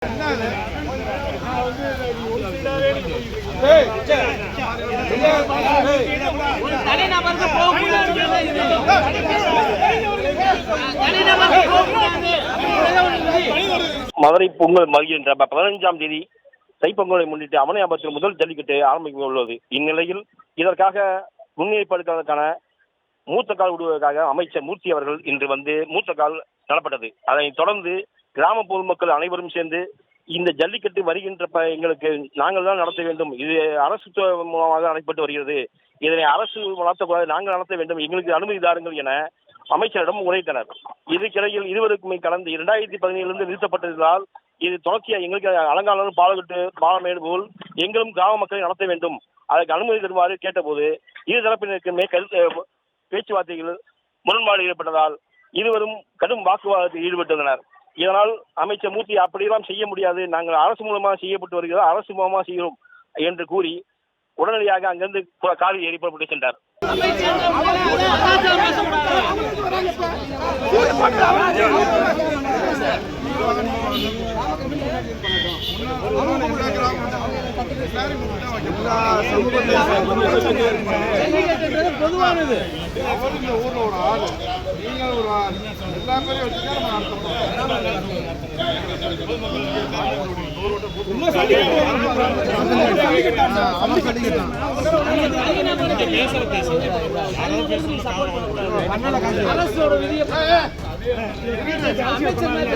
மதுரை பொங்கல் வருகின்ற 15ஆம் தேதி தைப்பொங்கலை முன்னிட்டு அவனியாபுரத்தில் முதல் ஜல்லிக்கட்டு ஆரம்பிக்க உள்ளது. இந்நிலையில் இதற்காக முன்னேற்பாடுகளுக்கான மூத்த கால் விடுவதற்காக அமைச்சர் மூர்த்தி அவர்கள் இன்று வந்து மூத்த கால் நடப்பட்டது. அதனைத் தொடர்ந்து கிராம பொதுமக்கள் அனைவரும் சேர்ந்து இந்த ஜல்லிக்கட்டு வருகின்ற எங்களுக்கு நாங்கள் தான் நடத்த வேண்டும், இது அரசு மூலமாக நடைபெற்று வருகிறது, இதனை அரசு நடத்தக்கூடாது, நாங்கள் நடத்த வேண்டும், எங்களுக்கு அனுமதி தாருங்கள் என அமைச்சரிடம் உரைத்தனர். இதுக்கிடையில் இருவருக்குமே கடந்த 2017 நிறுத்தப்பட்டதால் இது தொடர்ச்சியாக எங்களுக்கு அலங்காநல்லூர் பாலகட்டு பாலமேடு போல் எங்களும் கிராம மக்களை நடத்த வேண்டும், அதற்கு அனுமதி தருமாறு கேட்டபோது இரு தரப்பினருக்குமே பேச்சுவார்த்தைகள் முரண்பாடு ஏற்பட்டதால் இருவரும் கடும் வாக்குவாதத்தில் ஈடுபட்டுள்ளனர். இதனால் அமைச்சர் மூர்த்தி அப்படியெல்லாம் செய்ய முடியாது, நாங்கள் அரசு மூலமாக செய்யப்பட்டு வருகிறோம், அரசு மூலமாக செய்கிறோம் என்று கூறி உடனடியாக அங்கிருந்து காரில் ஏறி புறப்பட்டு சென்றார். பொதுவானது இந்த ஊர்ல ஒரு ஆளு, நீங்க ஒரு ஆள், எல்லா பேரையும் வச்சுக்க அரசோட விதியை அமைச்சர்